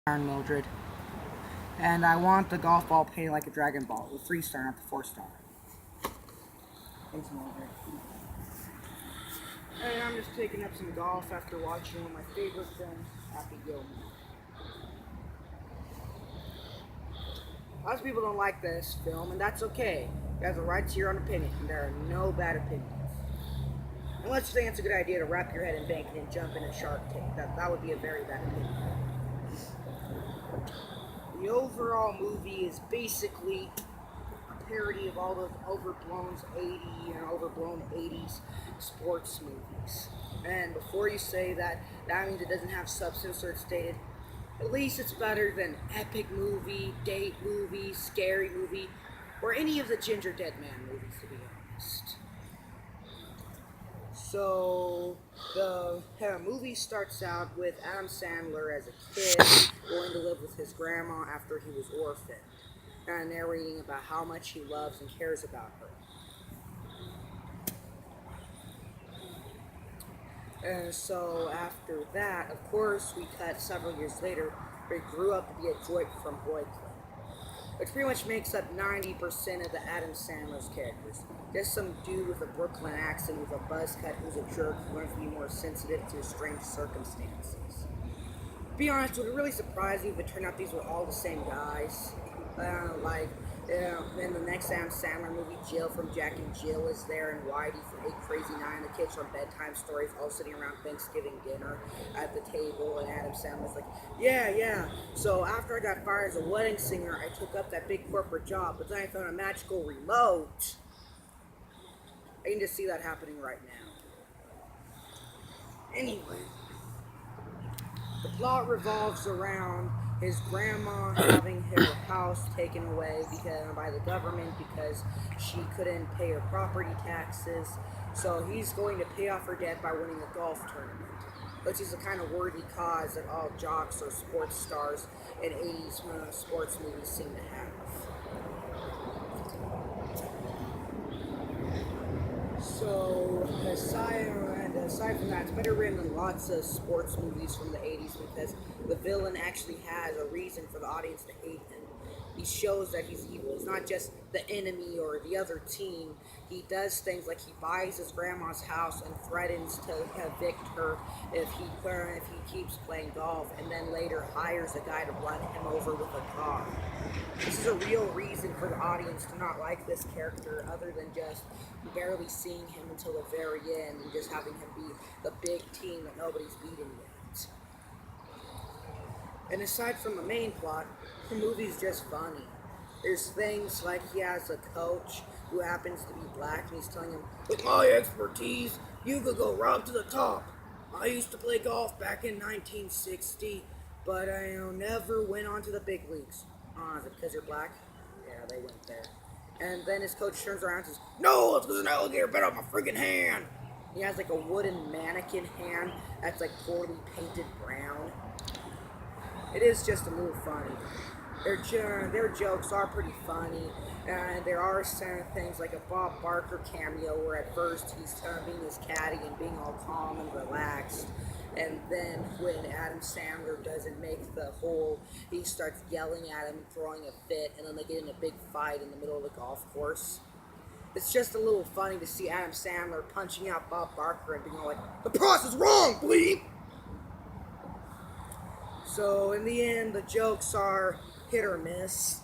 Mildred, and I want the golf ball painted like a Dragon Ball, the 3-star, not the 4-star. Thanks, Mildred. And I'm just taking up some golf after watching one of my favorite films, Happy Gilmore. Lots of people don't like this film, and that's okay. You have the right to your own opinion, and there are no bad opinions. Unless you think it's a good idea to wrap your head in bacon and jump in a Shark Tank. That would be a very bad opinion. The overall movie is basically a parody of all those overblown 80s sports movies. And before you say that, that means it doesn't have substance or it's dated. At least it's better than epic movie, date movie, scary movie, or any of the Ginger Dead Man movies, to be honest. So the movie starts out with Adam Sandler as a kid going to live with his grandma after he was orphaned, and narrating about how much he loves and cares about her. And so after that, of course, we cut several years later, where he grew up to be a joint from Boy Club, which pretty much makes up 90% of the Adam Sandler's characters. Just some dude with a Brooklyn accent with a buzz cut who's a jerk who learns to be more sensitive to strange circumstances. To be honest, would it really surprise you if it turned out these were all the same guys? In the next Adam Sandler movie, Jill from Jack and Jill is there, and Whitey from 8 Crazy 9, the kids from Bedtime Stories, all sitting around Thanksgiving dinner at the table, and Adam Sandler's like, yeah. So after I got fired as a wedding singer, I took up that big corporate job, but then I found a magical remote. I can just see that happening right now. Anyway, the plot revolves around his grandma having her house taken away by the government because she couldn't pay her property taxes. So he's going to pay off her debt by winning a golf tournament, which is a kind of worthy cause that all jocks or sports stars in 80s sports movies seem to have. So, aside from that, it's better written than lots of sports movies from the 80s because the villain actually has a reason for the audience to hate him. He shows that he's evil. He's not just the enemy or the other team. He does things like he buys his grandma's house and threatens to evict her if he keeps playing golf, and then later hires a guy to run him over with a car. This is a real reason for the audience to not like this character, other than just barely seeing him until the very end and just having him be the big team that nobody's beaten yet. And aside from the main plot, the movie's just funny. There's things like he has a coach who happens to be black, and he's telling him, with my expertise, you could go right to the top. I used to play golf back in 1960, but I never went on to the big leagues. Is it because you're black? Yeah, they went there. And then his coach turns around and says, no, it's because an alligator bit off my freaking hand. He has like a wooden mannequin hand that's like poorly painted brown. It is just a little funny. Their jokes are pretty funny, and there are some things like a Bob Barker cameo where at first he's being his caddy and being all calm and relaxed, and then when Adam Sandler doesn't make the hole, he starts yelling at him and throwing a fit, and then they get in a big fight in the middle of the golf course. It's just a little funny to see Adam Sandler punching out Bob Barker and being all like, the price is wrong, bleep! So in the end, the jokes are hit or miss.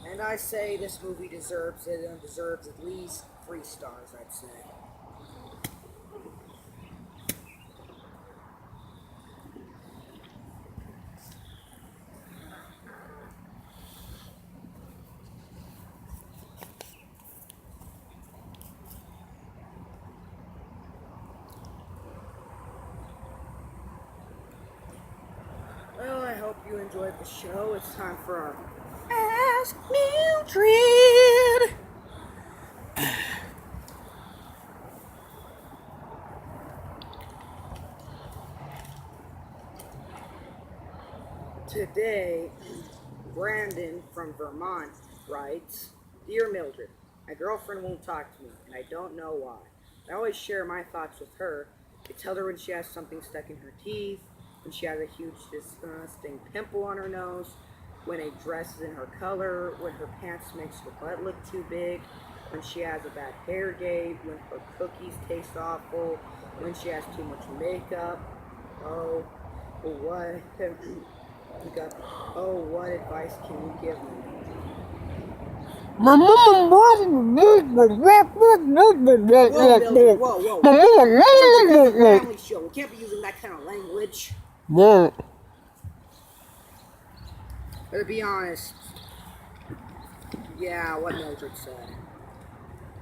And I say this movie deserves it, and deserves at least 3 stars, I'd say. Well, I hope you enjoyed the show. It's time for our Ask Mildred. Today, Brandon from Vermont writes, Dear Mildred, my girlfriend won't talk to me, and I don't know why. I always share my thoughts with her. I tell her when she has something stuck in her teeth, when she has a huge disgusting pimple on her nose, when a dress is in her color, when her pants makes her butt look too big, when she has a bad hair day, when her cookies taste awful, when she has too much makeup. Oh, what what advice can you give me? My mama bought me Whoa. This is a family show. We can't be using that kind of language. What? But to be honest, yeah, what Mildred said.